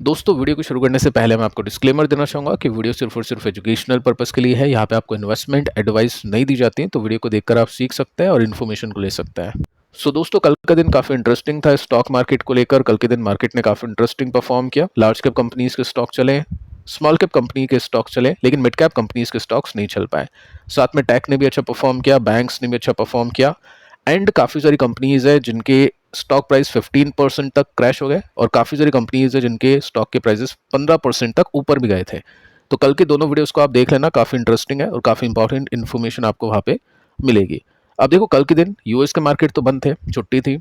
दोस्तों वीडियो को शुरू करने से पहले मैं आपको डिस्क्लेमर देना चाहूँगा कि वीडियो सिर्फ और सिर्फ एजुकेशनल पर्पस के लिए है। यहाँ पे आपको इन्वेस्टमेंट एडवाइस नहीं दी जाती, तो वीडियो को देखकर आप सीख सकते हैं और इन्फॉर्मेशन को ले सकते हैं। दोस्तों कल का दिन काफ़ी इंटरेस्टिंग था स्टॉक मार्केट को लेकर। कल के दिन मार्केट ने काफ़ी इंटरेस्टिंग परफॉर्म किया। लार्ज कैप कंपनीज के स्टॉक चले, स्मॉल कैप कंपनी के स्टॉक चले, लेकिन मिड कैप कंपनीज के स्टॉक्स नहीं चल पाए। साथ में टेक ने भी अच्छा परफॉर्म किया, बैंक्स ने भी अच्छा परफॉर्म किया एंड काफ़ी सारी कंपनीज है जिनके स्टॉक प्राइस 15% तक क्रैश हो गए और काफ़ी सारी कंपनीज है जिनके स्टॉक के प्राइसेस 15% तक ऊपर भी गए थे। तो कल के दोनों वीडियोस को आप देख लेना, काफ़ी इंटरेस्टिंग है और काफ़ी इंपॉर्टेंट इन्फॉर्मेशन आपको वहाँ पे मिलेगी। अब देखो कल के दिन यूएस के मार्केट तो बंद थे, छुट्टी थी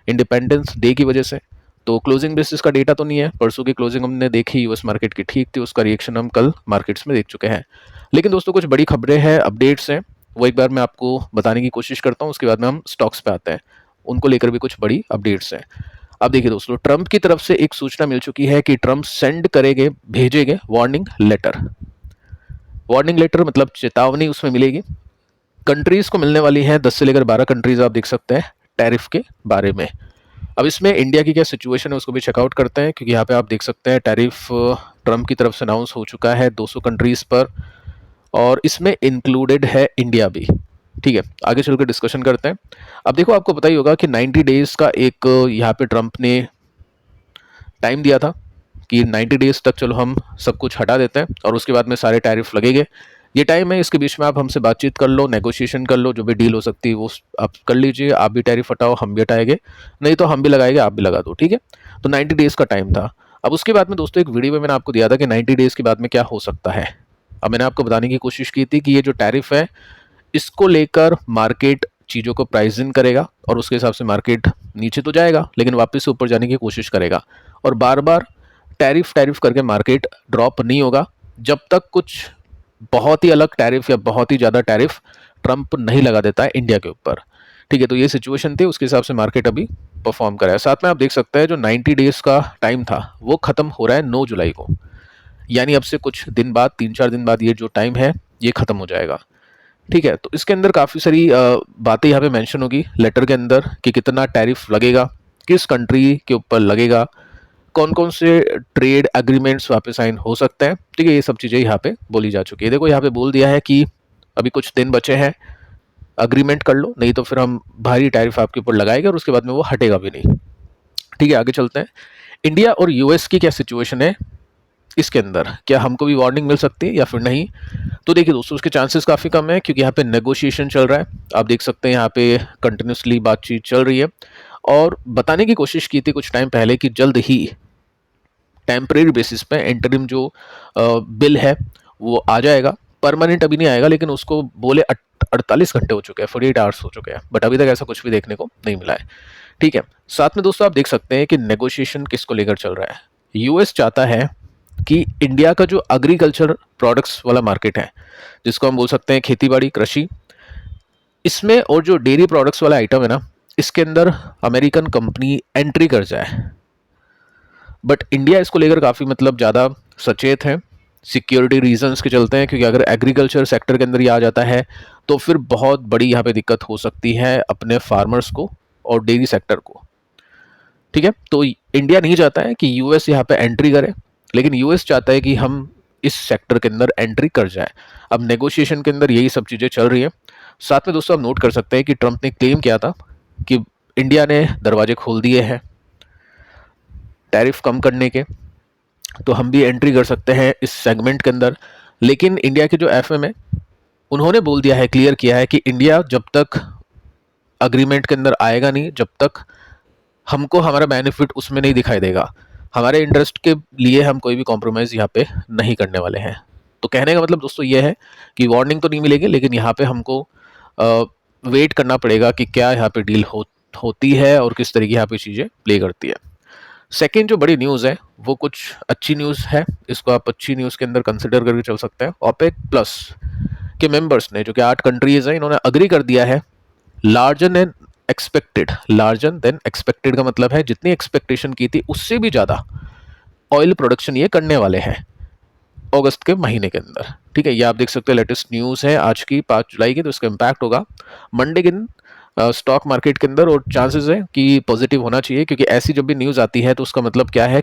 इंडिपेंडेंस डे की वजह से, तो क्लोजिंग बेसिस का डेटा तो नहीं है। परसों की क्लोजिंग हमने देखी, यूएस मार्केट की ठीक थी, उसका रिएक्शन हम कल मार्केट्स में देख चुके हैं। लेकिन दोस्तों कुछ बड़ी खबरें हैं, अपडेट्स हैं, वो एक बार मैं आपको बताने की कोशिश करता हूँ, उसके बाद में हम स्टॉक्स पे आते हैं। उनको लेकर भी कुछ बड़ी अपडेट्स हैं। अब देखिए दोस्तों, ट्रंप की तरफ से एक सूचना मिल चुकी है कि ट्रंप सेंड करेंगे, भेजेंगे वार्निंग लेटर। वार्निंग लेटर मतलब चेतावनी उसमें मिलेगी। कंट्रीज को मिलने वाली है, 10 से लेकर 12 कंट्रीज आप देख सकते हैं टैरिफ के बारे में। अब इसमें इंडिया की क्या सिचुएशन है उसको भी चेकआउट करते हैं, क्योंकि यहाँ पे आप देख सकते हैं टैरिफ ट्रंप की तरफ से अनाउंस हो चुका है 200 कंट्रीज पर, और इसमें इंक्लूडेड है इंडिया भी। ठीक है, आगे चलकर डिस्कशन करते हैं। अब देखो आपको पता ही होगा कि 90 डेज का एक यहाँ पे ट्रंप ने टाइम दिया था कि 90 डेज तक चलो हम सब कुछ हटा देते हैं और उसके बाद में सारे टैरिफ लगेंगे। ये टाइम है, इसके बीच में आप हमसे बातचीत कर लो, नेगोशिएशन कर लो, जो भी डील हो सकती है वो आप कर लीजिए। आप भी टैरिफ हटाओ, हम भी हटाएंगे, नहीं तो हम भी लगाएंगे, आप भी लगा दो। ठीक है, तो 90 डेज का टाइम था। अब उसके बाद में दोस्तों एक वीडियो में मैंने आपको दिया था कि 90 डेज के बाद में क्या हो सकता है। अब मैंने आपको बताने की कोशिश की थी कि ये जो टैरिफ है इसको लेकर मार्केट चीज़ों को प्राइस इन करेगा और उसके हिसाब से मार्केट नीचे तो जाएगा लेकिन वापस से ऊपर जाने की कोशिश करेगा, और बार बार टैरिफ टैरिफ करके मार्केट ड्रॉप नहीं होगा जब तक कुछ बहुत ही अलग टैरिफ या बहुत ही ज़्यादा टैरिफ ट्रंप नहीं लगा देता है इंडिया के ऊपर। ठीक है, तो ये सिचुएशन थी, उसके हिसाब से मार्केट अभी परफॉर्म कर रहा है। साथ में आप देख सकते हैं जो 90 डेज का टाइम था वो खत्म हो रहा है 9 जुलाई को, यानी अब से कुछ दिन बाद, 3-4 दिन बाद ये जो टाइम है ये खत्म हो जाएगा। ठीक है, तो इसके अंदर काफ़ी सारी बातें यहाँ पे मेंशन होगी लेटर के अंदर कि कितना टैरिफ लगेगा, किस कंट्री के ऊपर लगेगा, कौन कौन से ट्रेड एग्रीमेंट्स वहाँ पे साइन हो सकते हैं। ठीक है, ये सब चीज़ें यहाँ पे बोली जा चुकी है। देखो यहाँ पे बोल दिया है कि अभी कुछ दिन बचे हैं, अग्रीमेंट कर लो, नहीं तो फिर हम भारी टैरिफ आपके ऊपर लगाएंगे और उसके बाद में वो हटेगा भी नहीं। ठीक है, आगे चलते हैं। इंडिया और यूएस की क्या सिचुएशन है इसके अंदर, क्या हमको भी वार्निंग मिल सकती है या फिर नहीं? तो देखिए दोस्तों, उसके चांसेस काफ़ी कम है क्योंकि यहाँ पे नेगोशिएशन चल रहा है। आप देख सकते हैं यहाँ पे कंटिन्यूसली बातचीत चल रही है, और बताने की कोशिश की थी कुछ टाइम पहले कि जल्द ही टेम्परेरी बेसिस पे इंटरिम जो बिल है वो आ जाएगा। परमानेंट अभी नहीं आएगा, लेकिन उसको बोले 48 घंटे हो चुके हैं, 48 आवर्स हो चुके हैं, बट अभी तक ऐसा कुछ भी देखने को नहीं मिला है। ठीक है, साथ में दोस्तों आप देख सकते हैं कि नेगोशिएशन किसको लेकर चल रहा है। यूएस चाहता है कि इंडिया का जो एग्रीकल्चर प्रोडक्ट्स वाला मार्केट है, जिसको हम बोल सकते हैं खेती बाड़ी कृषि, इसमें और जो डेयरी प्रोडक्ट्स वाला आइटम है ना, इसके अंदर अमेरिकन कंपनी एंट्री कर जाए। बट इंडिया इसको लेकर काफ़ी मतलब ज़्यादा सचेत है, सिक्योरिटी रीजंस के चलते हैं, क्योंकि अगर एग्रीकल्चर सेक्टर के अंदर ये आ जाता है तो फिर बहुत बड़ी यहाँ पे दिक्कत हो सकती है अपने फार्मर्स को और डेयरी सेक्टर को। ठीक है, तो इंडिया नहीं चाहता है कि यूएस यहाँ पे एंट्री करे, लेकिन यूएस चाहता है कि हम इस सेक्टर के अंदर एंट्री कर जाए। अब नेगोशिएशन के अंदर यही सब चीज़ें चल रही है। साथ में दोस्तों आप नोट कर सकते हैं कि ट्रंप ने क्लेम किया था कि इंडिया ने दरवाजे खोल दिए हैं टैरिफ कम करने के, तो हम भी एंट्री कर सकते हैं इस सेगमेंट के अंदर। लेकिन इंडिया के जो एफएम है उन्होंने बोल दिया है, क्लियर किया है कि इंडिया जब तक अग्रीमेंट के अंदर आएगा नहीं, जब तक हमको हमारा बेनिफिट उसमें नहीं दिखाई देगा, हमारे इंटरेस्ट के लिए हम कोई भी कॉम्प्रोमाइज़ यहाँ पे नहीं करने वाले हैं। तो कहने का मतलब दोस्तों ये है कि वार्निंग तो नहीं मिलेगी, लेकिन यहाँ पे हमको वेट करना पड़ेगा कि क्या यहाँ पे डील होती है और किस तरीके यहाँ पे चीज़ें प्ले करती है। सेकेंड जो बड़ी न्यूज़ है वो कुछ अच्छी न्यूज़ है, इसको आप अच्छी न्यूज़ के अंदर कंसिडर करके चल सकते हैं। ओपेक प्लस के मेंबर्स ने, जो कि 8 कंट्रीज़ हैं, इन्होंने अग्री कर दिया है larger than expected. Larger than expected का मतलब है जितनी एक्सपेक्टेशन की थी उससे भी ज़्यादा ऑयल प्रोडक्शन ये करने वाले हैं अगस्त के महीने के अंदर। ठीक है, ये आप देख सकते हैं, लेटेस्ट न्यूज़ है आज की 5 जुलाई की, तो इसका इम्पैक्ट होगा मंडे के दिन स्टॉक मार्केट के अंदर, और चांसेस है कि पॉजिटिव होना चाहिए, क्योंकि ऐसी जब भी न्यूज़ आती है तो उसका मतलब क्या है,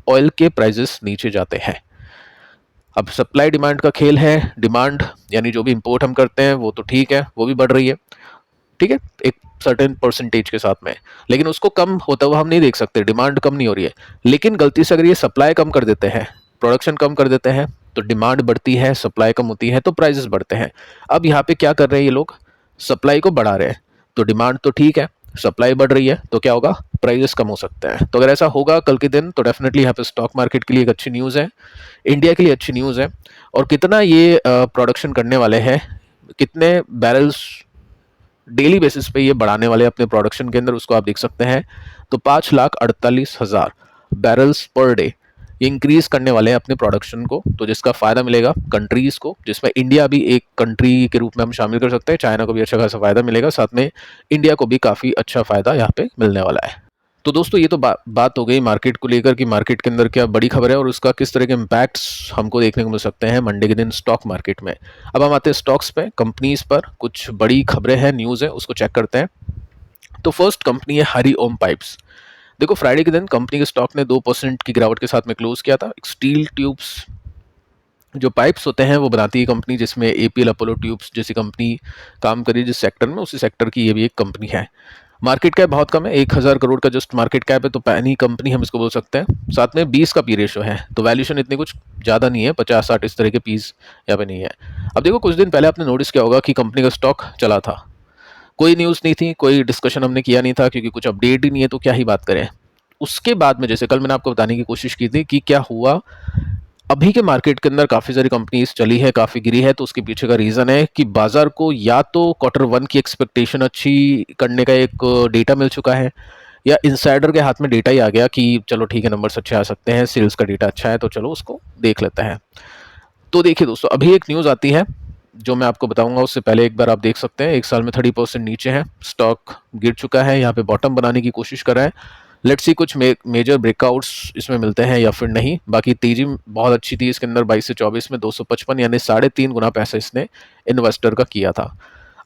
ऑयल के प्राइजेस नीचे जाते हैं। अब सप्लाई डिमांड का खेल है। डिमांड यानी जो भी इंपोर्ट हम करते हैं वो तो ठीक है, वो भी बढ़ रही है, ठीक है, एक सर्टेन परसेंटेज के साथ में, लेकिन उसको कम होता हुआ हम नहीं देख सकते, डिमांड कम नहीं हो रही है। लेकिन गलती से अगर ये सप्लाई कम कर देते हैं, प्रोडक्शन कम कर देते हैं, तो डिमांड बढ़ती है, सप्लाई कम होती है तो प्राइसेस बढ़ते हैं। अब यहाँ पे क्या कर रहे हैं ये लोग, सप्लाई को बढ़ा रहे हैं, तो डिमांड तो ठीक है, सप्लाई बढ़ रही है तो क्या होगा, प्राइसेस कम हो सकते हैं। तो अगर ऐसा होगा कल के दिन तो डेफिनेटली यहाँ पे स्टॉक मार्केट के लिए एक अच्छी न्यूज़ है, इंडिया के लिए अच्छी न्यूज़ है। और कितना ये प्रोडक्शन करने वाले हैं, कितने बैरल्स डेली बेसिस पे ये बढ़ाने वाले अपने प्रोडक्शन के अंदर, उसको आप देख सकते हैं। तो 5,48,000 बैरल्स पर डे ये इंक्रीज करने वाले हैं अपने प्रोडक्शन को, तो जिसका फायदा मिलेगा कंट्रीज को, जिसमें इंडिया भी एक कंट्री के रूप में हम शामिल कर सकते हैं। चाइना को भी अच्छा खासा फायदा मिलेगा, साथ में इंडिया को भी काफ़ी अच्छा फायदा यहाँ पे मिलने वाला है। तो दोस्तों ये तो बात हो गई मार्केट को लेकर कि मार्केट के अंदर क्या बड़ी खबर है और उसका किस तरह के इम्पैक्ट्स हमको देखने को मिल सकते हैं मंडे के दिन स्टॉक मार्केट में। अब हम आते हैं स्टॉक्स पे, कंपनीज पर कुछ बड़ी खबरें हैं, न्यूज़ है, उसको चेक करते हैं। तो फर्स्ट कंपनी है हरी ओम पाइप्स। देखो फ्राइडे के दिन कंपनी के स्टॉक ने 2% की गिरावट के साथ में क्लोज किया था। स्टील ट्यूब्स जो पाइप्स होते हैं वो बनाती है कंपनी, जिसमें एपीएल अपोलो ट्यूब्स जैसी कंपनी काम करी जिस सेक्टर में, उसी सेक्टर की ये भी एक कंपनी है। मार्केट कैप बहुत कम है, 1,000 करोड़ का जस्ट मार्केट कैप है, तो पैनी कंपनी हम इसको बोल सकते हैं। साथ में 20 का पी रेशो है, तो वैल्यूशन इतनी कुछ ज़्यादा नहीं है, 50-60 इस तरह के पीस यहाँ पे नहीं है। अब देखो कुछ दिन पहले आपने नोटिस किया होगा कि कंपनी का स्टॉक चला था, कोई न्यूज़ नहीं थी, कोई डिस्कशन हमने किया नहीं था, क्योंकि कुछ अपडेट ही नहीं है तो क्या ही बात करें। उसके बाद में जैसे कल मैंने आपको बताने की कोशिश की थी कि क्या हुआ, अभी के मार्केट के अंदर काफ़ी सारी कंपनीज चली है, काफ़ी गिरी है, तो उसके पीछे का रीज़न है कि बाजार को या तो क्वार्टर वन की एक्सपेक्टेशन अच्छी करने का एक डेटा मिल चुका है, या इनसाइडर के हाथ में डेटा ही आ गया कि चलो ठीक है नंबर्स अच्छे आ सकते हैं, सेल्स का डेटा अच्छा है तो चलो उसको देख लेते हैं। तो देखिए दोस्तों अभी एक न्यूज़ आती है जो मैं आपको बताऊंगा, उससे पहले एक बार आप देख सकते हैं, एक साल में 30% नीचे है स्टॉक, गिर चुका है, यहाँ पे बॉटम बनाने की कोशिश कर रहा है। लेट्स सी कुछ मेजर ब्रेकआउट्स इसमें मिलते हैं या फिर नहीं। बाकी तेजी बहुत अच्छी थी इसके अंदर, 22 से 24 में 255 यानी 3.5 गुना पैसा इसने इन्वेस्टर का किया था।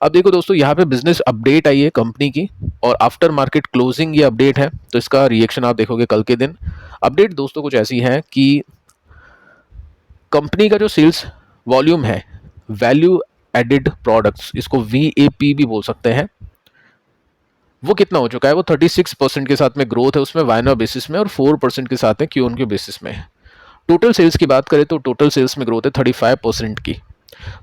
अब देखो दोस्तों यहाँ पे बिजनेस अपडेट आई है कंपनी की, और आफ्टर मार्केट क्लोजिंग ये अपडेट है, तो इसका रिएक्शन आप देखोगे कल के दिन। अपडेट दोस्तों कुछ ऐसी है कि कंपनी का जो सेल्स वॉल्यूम है, वैल्यू एडेड प्रोडक्ट्स, इसको वीएपी भी बोल सकते हैं, वो कितना हो चुका है, वो 36% के साथ में ग्रोथ है उसमें वायनर बेसिस में, और 4% के साथ में क्यू ऑन क्यू बेसिस में। टोटल सेल्स की बात करें तो टोटल सेल्स में ग्रोथ है 35% की,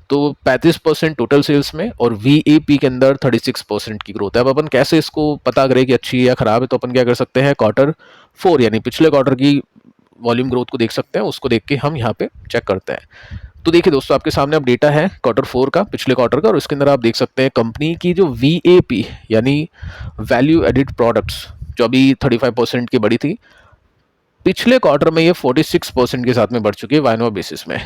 तो 35% टोटल सेल्स में, और वीएपी के अंदर 36% की ग्रोथ है। अब अपन कैसे इसको पता करें कि अच्छी है या खराब है, तो अपन क्या कर सकते हैं, क्वार्टर 4 यानी पिछले क्वार्टर की वॉल्यूम ग्रोथ को देख सकते हैं, उसको देख के हम यहाँ पे चेक करते हैं। तो देखिए दोस्तों आपके सामने अब डेटा है क्वार्टर 4 का, पिछले क्वार्टर का, और इसके अंदर आप देख सकते हैं कंपनी की जो वीएपी यानी वैल्यू एडिड प्रोडक्ट्स, जो अभी 35% की बढ़ी थी, पिछले क्वार्टर में ये 46% के साथ में बढ़ चुकी है वायनोवा बेसिस में।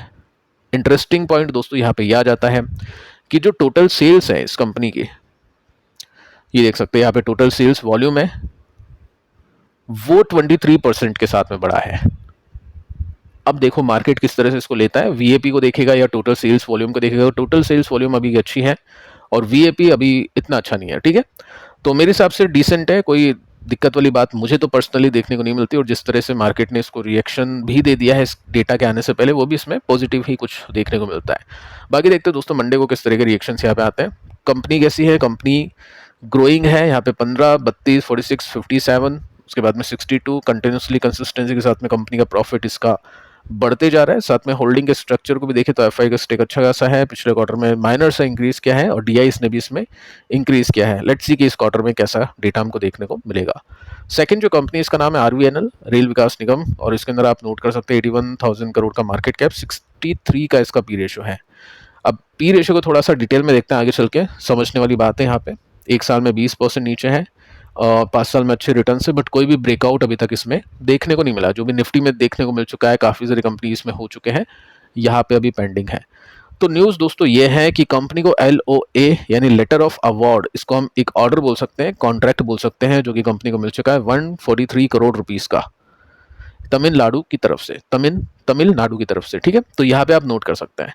इंटरेस्टिंग पॉइंट दोस्तों यहाँ पे यह आ जाता है कि जो टोटल सेल्स है इस कंपनी की, ये देख सकते हैं यहाँ पे टोटल सेल्स वॉल्यूम है वो 23% के साथ में बढ़ा है। अब देखो मार्केट किस तरह से इसको लेता है, वीएपी को देखेगा या टोटल सेल्स वॉल्यूम को देखेगा। टोटल सेल्स वॉल्यूम अभी अच्छी है और वीएपी अभी इतना अच्छा नहीं है, ठीक है। तो मेरे हिसाब से डिसेंट है, कोई दिक्कत वाली बात मुझे तो पर्सनली देखने को नहीं मिलती, और जिस तरह से मार्केट ने इसको रिएक्शन भी दे दिया है इस डेटा के आने से पहले, वो भी इसमें पॉजिटिव ही कुछ देखने को मिलता है। बाकी देखते हैं दोस्तों मंडे को किस तरह के रिएक्शन यहाँ पे आते हैं। कंपनी कैसी है, कंपनी ग्रोइंग है, यहाँ पे 15, 32, 46, 57, उसके बाद में 62, कंटिन्यूसली कंसिस्टेंसी के साथ में कंपनी का प्रॉफिट इसका बढ़ते जा रहा है। साथ में होल्डिंग के स्ट्रक्चर को भी देखें तो एफआई का स्टेक अच्छा खासा है, पिछले क्वार्टर में माइनर सा इंक्रीज किया है, और डीआईएस ने भी इसमें इंक्रीज किया है। लेट्स सी कि इस क्वार्टर में कैसा डेटा हमको देखने को मिलेगा। सेकंड जो कंपनी इसका नाम है आरवीएनएल, रेल विकास निगम, और इसके अंदर आप नोट कर सकते हैं 81,000 करोड़ का मार्केट कैप, 63 का इसका पी रेशो है। अब पी रेशो को थोड़ा सा डिटेल में देखते हैं आगे चल के, समझने वाली बात है यहाँ पे। एक साल में 20% नीचे है, 5 साल में अच्छे रिटर्न से, बट कोई भी ब्रेकआउट अभी तक इसमें देखने को नहीं मिला। जो भी निफ्टी में देखने को मिल चुका है, काफ़ी सारी कंपनी इसमें हो चुके हैं, यहाँ पे अभी पेंडिंग है। तो न्यूज़ दोस्तों ये है कि कंपनी को LOA यानी लेटर ऑफ अवार्ड, इसको हम एक ऑर्डर बोल सकते हैं, कॉन्ट्रैक्ट बोल सकते हैं, जो कि कंपनी को मिल चुका है 143 करोड़ रुपीज़ का, तमिलनाडु की तरफ से, तमिलनाडु की तरफ से, ठीक है। तो यहाँ पे आप नोट कर सकते हैं।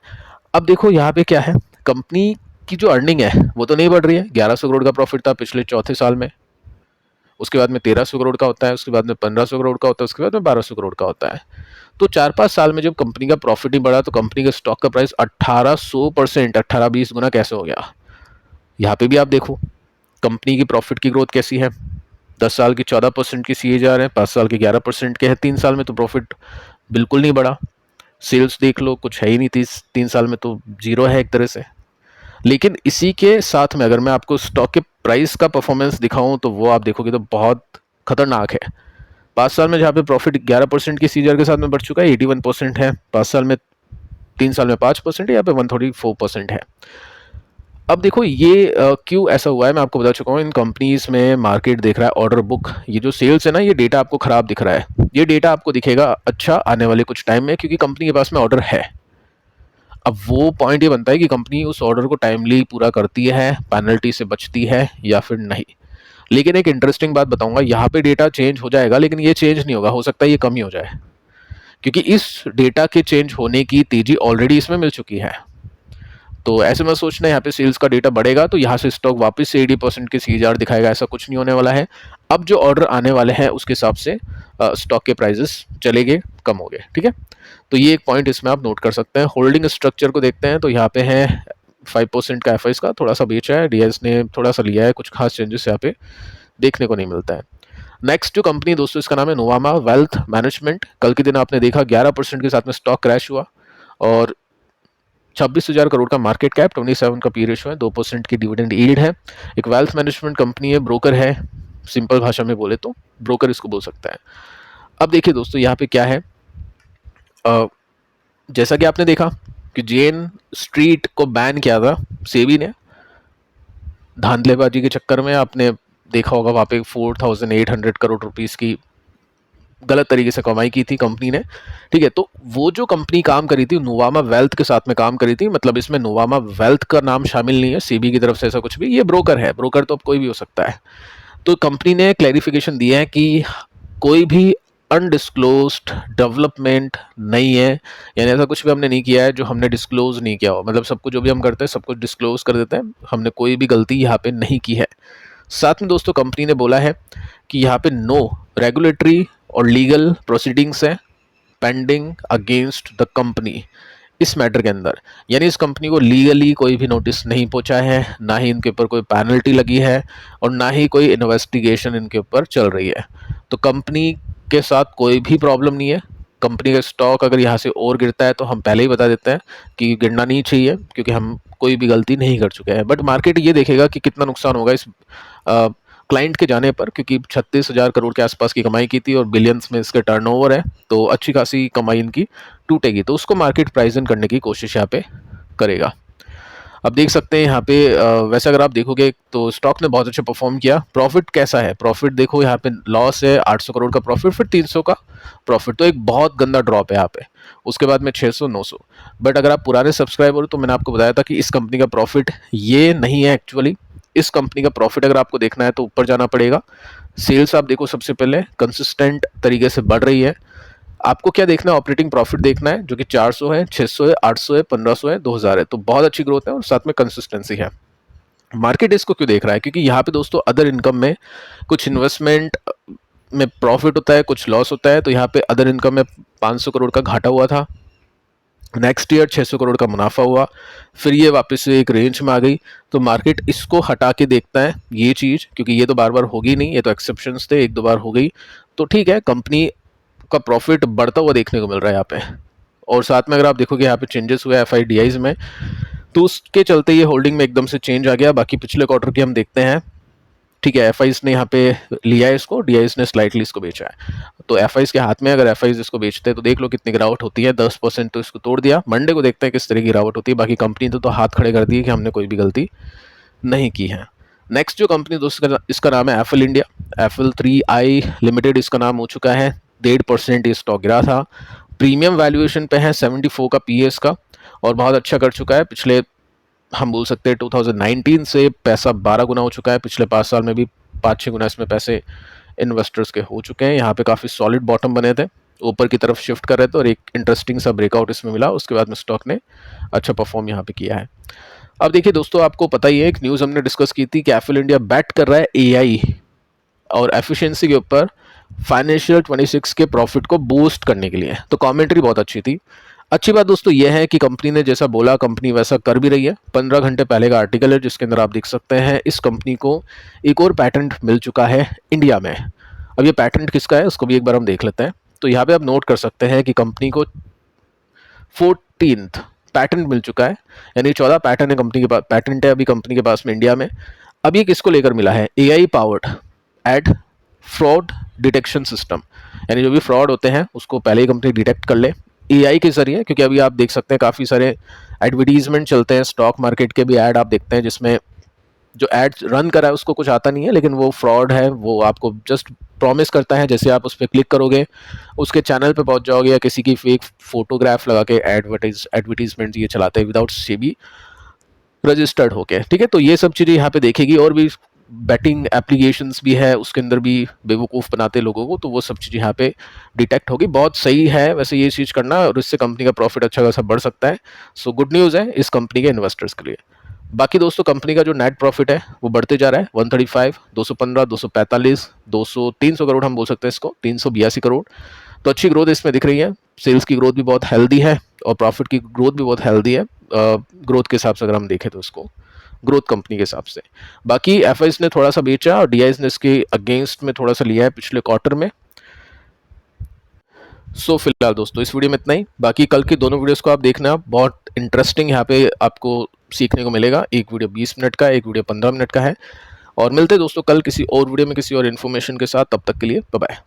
अब देखो यहाँ पे क्या है, कंपनी की जो अर्निंग है वो तो नहीं बढ़ रही है, 1100 करोड़ का प्रॉफिट था पिछले चौथे साल में, उसके बाद में 1300 करोड़ का होता है, उसके बाद में 1500 करोड़ का होता है, उसके बाद में 1200 करोड़ का होता है। तो 4-5 साल में जब कंपनी का प्रॉफिट ही बढ़ा तो कंपनी के स्टॉक का प्राइस 1800%, 18-20 गुना कैसे हो गया। यहाँ पे भी आप देखो कंपनी की प्रॉफिट की ग्रोथ कैसी है। 10 साल की 14% की CAGR है, 5 साल की 11% के है, 3 साल में तो प्रॉफिट बिल्कुल नहीं बढ़ा। सेल्स देख लो, कुछ है ही नहीं, 3 साल में तो जीरो है एक तरह से। लेकिन इसी के साथ में अगर मैं आपको स्टॉक के प्राइस का परफॉर्मेंस दिखाऊं तो वो आप देखोगे तो बहुत खतरनाक है। 5 साल में जहाँ पे प्रॉफिट 11% की CAGR के साथ में बढ़ चुका है, 81% है। 5 साल में, 3 साल में 5% है, यहाँ पे 134% है। अब देखो ये क्यों ऐसा हुआ है, मैं आपको बता चुका हूँ। इन कंपनीज में मार्केट देख रहा है ऑर्डर बुक, ये जो सेल्स है ना, ये डेटा आपको खराब दिख रहा है। ये डेटा आपको दिखेगा अच्छा आने वाले कुछ टाइम में, क्योंकि कंपनी के पास में ऑर्डर है। अब वो पॉइंट ये बनता है कि कंपनी उस ऑर्डर को टाइमली पूरा करती है, पेनल्टी से बचती है या फिर नहीं। लेकिन एक इंटरेस्टिंग बात बताऊंगा, यहाँ पे डेटा चेंज हो जाएगा लेकिन ये चेंज नहीं होगा, हो सकता है ये कम ही हो जाए, क्योंकि इस डेटा के चेंज होने की तेजी ऑलरेडी इसमें मिल चुकी है। तो ऐसे में सोचना यहाँ पे सेल्स का डेटा बढ़ेगा तो यहाँ से स्टॉक वापस से 80% की CAGR दिखाएगा, ऐसा कुछ नहीं होने वाला है। अब जो ऑर्डर आने वाले हैं उसके हिसाब से स्टॉक के प्राइजेस चलेंगे, कम हो गए, ठीक है। तो ये एक पॉइंट इसमें आप नोट कर सकते हैं। होल्डिंग स्ट्रक्चर को देखते हैं तो यहाँ पे है 5% का FIs का, थोड़ा सा बेचा है, DIS ने थोड़ा सा लिया है, कुछ खास चेंजेस यहाँ पे देखने को नहीं मिलता है। नेक्स्ट जो कंपनी दोस्तों, इसका नाम है नोवामा वेल्थ मैनेजमेंट। कल के दिन आपने देखा 11% के साथ में स्टॉक क्रैश हुआ और 26,000 करोड़ का मार्केट कैप, 27 का पी रेशो है, 2% की डिविडेंड यील्ड है। एक वेल्थ मैनेजमेंट कंपनी है, ब्रोकर है, सिंपल भाषा में बोले तो ब्रोकर इसको बोल सकता है। अब देखिए दोस्तों यहाँ पे क्या है, जैसा कि आपने देखा कि जेन स्ट्रीट को बैन किया था सेबी ने, धांधलेबाजी के चक्कर में। आपने देखा होगा वहाँ पे 4,800 करोड़ रुपीस की गलत तरीके से कमाई की थी कंपनी ने, ठीक है। तो वो जो कंपनी काम करी थी नोवामा वेल्थ के साथ में काम करी थी, मतलब इसमें नोवामा वेल्थ का नाम शामिल नहीं है सेबी की तरफ से, ऐसा कुछ भी। ये ब्रोकर है, ब्रोकर तो अब कोई भी हो सकता है। तो कंपनी ने क्लैरिफिकेशन दिया है कि कोई भी अनडिस्क्लोज्ड डेवलपमेंट नहीं है, यानी ऐसा कुछ भी हमने नहीं किया है जो हमने डिस्क्लोज नहीं किया हो। मतलब सब कुछ जो भी हम करते हैं सब कुछ डिस्क्लोज कर देते हैं, हमने कोई भी गलती यहाँ पे नहीं की है। साथ में दोस्तों कंपनी ने बोला है कि यहाँ पे नो रेगुलेटरी और लीगल प्रोसीडिंग्स है पेंडिंग अगेंस्ट द कंपनी इस मैटर के अंदर। यानी इस कंपनी को लीगली कोई भी नोटिस नहीं पहुंचा है, ना ही इनके ऊपर कोई पेनल्टी लगी है और ना ही कोई इन्वेस्टिगेशन इनके ऊपर चल रही है। तो कंपनी के साथ कोई भी प्रॉब्लम नहीं है। कंपनी का स्टॉक अगर यहाँ से और गिरता है तो हम पहले ही बता देते हैं कि गिरना नहीं चाहिए, क्योंकि हम कोई भी गलती नहीं कर चुके हैं। बट मार्केट ये देखेगा कि कितना नुकसान होगा इस क्लाइंट के जाने पर, क्योंकि 36,000 करोड़ के आसपास की कमाई की थी और बिलियंस में इसके टर्नओवर है, तो अच्छी खासी कमाई इनकी टूटेगी। तो उसको मार्केट प्राइस इन करने की कोशिश यहाँ पे करेगा। अब देख सकते हैं यहाँ पे वैसे अगर आप देखोगे तो स्टॉक ने बहुत अच्छा परफॉर्म किया। प्रॉफिट कैसा है, प्रॉफिट देखो यहाँ पे लॉस है 800 करोड़ का प्रॉफिट, फिर 300 का प्रॉफिट, तो एक बहुत गंदा ड्रॉप है यहाँ पे। उसके बाद में 600, 900। बट अगर आप पुराने सब्सक्राइबर हो तो मैंने आपको बताया था कि इस कंपनी का प्रॉफिट ये नहीं है एक्चुअली। इस कंपनी का प्रॉफिट अगर आपको देखना है तो ऊपर जाना पड़ेगा। सेल्स आप देखो सबसे पहले कंसिस्टेंट तरीके से बढ़ रही है। आपको क्या देखना है, ऑपरेटिंग प्रॉफिट देखना है, जो कि 400 है, 600 है, 800 है, 1500 है, 2000 है। तो बहुत अच्छी ग्रोथ है और साथ में कंसिस्टेंसी है। मार्केट इसको क्यों देख रहा है, क्योंकि यहाँ पे दोस्तों अदर इनकम में कुछ इन्वेस्टमेंट में प्रॉफिट होता है, कुछ लॉस होता है। तो यहाँ पे अदर इनकम में 500 करोड़ का घाटा हुआ था, नेक्स्ट ईयर 600 करोड़ का मुनाफा हुआ, फिर ये वापस से एक रेंज में आ गई। तो मार्केट इसको हटा के देखता है ये चीज़, क्योंकि ये तो बार बार होगी नहीं, ये तो एक्सेप्शंस थे, एक दो बार हो गई तो ठीक है। कंपनी का प्रॉफिट बढ़ता हुआ देखने को मिल रहा है यहाँ पे। और साथ में अगर आप देखोगे यहाँ पे चेंजेस हुए FIDIs में, तो उसके चलते ये होल्डिंग में एकदम से चेंज आ गया। बाकी पिछले क्वार्टर की हम देखते हैं, ठीक है। FIs ने यहाँ पे लिया है इसको, DIs ने स्लाइटली इसको बेचा है। तो FIs के हाथ में अगर FIs इसको बेचते हैं तो देख लो कितनी गिरावट होती है, 10% तो इसको तोड़ दिया। मंडे को देखते हैं किस तरह की गिरावट होती है। बाकी कंपनी तो हाथ खड़े कर दिए कि हमने कोई भी गलती नहीं की है। नेक्स्ट जो कंपनी दोस्तों इसका नाम है apple India, apple 3i limited इसका नाम हो चुका है। 1.5% ये स्टॉक गिरा था। प्रीमियम वैल्यूएशन पे है, 74 का PS का, और बहुत अच्छा कर चुका है। पिछले हम बोल सकते हैं 2019 से पैसा 12 गुना हो चुका है। पिछले 5 साल में भी 5-6 गुना इसमें पैसे इन्वेस्टर्स के हो चुके हैं। यहाँ पे काफ़ी सॉलिड बॉटम बने थे, ऊपर की तरफ शिफ्ट कर रहे थे और एक इंटरेस्टिंग सा ब्रेकआउट इसमें मिला। उसके बाद में स्टॉक ने अच्छा परफॉर्म यहाँ पे किया है। अब देखिए दोस्तों, आपको पता ही है एक न्यूज़ हमने डिस्कस की थी कि एफल इंडिया बैट कर रहा है AI और एफिशिएंसी के ऊपर फाइनेंशियल 26 के प्रॉफिट को बूस्ट करने के लिए। तो कमेंट्री बहुत अच्छी थी। अच्छी बात दोस्तों यह है कि कंपनी ने जैसा बोला कंपनी वैसा कर भी रही है। 15 घंटे पहले का आर्टिकल है जिसके अंदर आप देख सकते हैं इस कंपनी को एक और पैटेंट मिल चुका है इंडिया में। अब ये पैटेंट किसका है उसको भी एक बार हम देख लेते हैं। तो यहाँ पे आप नोट कर सकते हैं कि कंपनी को 14th पैटेंट मिल चुका है, यानी 14 पैटेंट है कंपनी के पास, पैटेंट है अभी कंपनी के पास में इंडिया में। अब ये किसको लेकर मिला है? AI powered ad fraud detection system, यानी जो भी फ्रॉड होते हैं उसको पहले ही कंपनी डिटेक्ट कर ले AI के जरिए। क्योंकि अभी आप देख सकते हैं काफ़ी सारे एडवर्टीजमेंट चलते हैं, स्टॉक मार्केट के भी ऐड आप देखते हैं जिसमें जो एड रन करा है उसको कुछ आता नहीं है, लेकिन वो फ्रॉड है, वो आपको जस्ट प्रॉमिस करता है जैसे आप उस पर क्लिक करोगे उसके चैनल पे पहुंच जाओगे, या किसी की फेक फोटोग्राफ लगा के एडवर्टीजमेंट ये चलाते हैं विदाउट सेबी रजिस्टर्ड होके। ठीक है, तो ये सब चीज़ें यहाँ पे देखेगी। और भी बैटिंग एप्लीकेशंस भी है उसके अंदर भी बेवकूफ़ बनाते लोगों को, तो वो सब चीज़ यहाँ पे डिटेक्ट होगी। बहुत सही है वैसे ये चीज़ करना, और इससे कंपनी का प्रॉफिट अच्छा खासा बढ़ सकता है। सो गुड न्यूज़ है इस कंपनी के इन्वेस्टर्स के लिए। बाकी दोस्तों कंपनी का जो नेट प्रॉफिट है वो बढ़ते जा रहा है, 135, 215, 245, 200, 300 करोड़ हम बोल सकते हैं इसको, 382 करोड़। तो अच्छी ग्रोथ इसमें दिख रही है। सेल्स की ग्रोथ भी बहुत हेल्दी है और प्रॉफिट की ग्रोथ भी बहुत हेल्दी है ग्रोथ के हिसाब से अगर हम देखें तो इसको, ग्रोथ कंपनी के हिसाब से। बाकी एफआईज ने थोड़ा सा बेचा और डीआईज ने इसके अगेंस्ट में थोड़ा सा लिया है पिछले क्वार्टर में। सो फिलहाल दोस्तों इस वीडियो में इतना ही। बाकी कल की दोनों वीडियोस को आप देखना, बहुत इंटरेस्टिंग यहाँ पे आपको सीखने को मिलेगा। एक वीडियो 20 मिनट का, एक वीडियो 15 मिनट का है। और मिलते हैं दोस्तों कल किसी और वीडियो में किसी और इन्फॉर्मेशन के साथ। तब तक के लिए बाय बाय।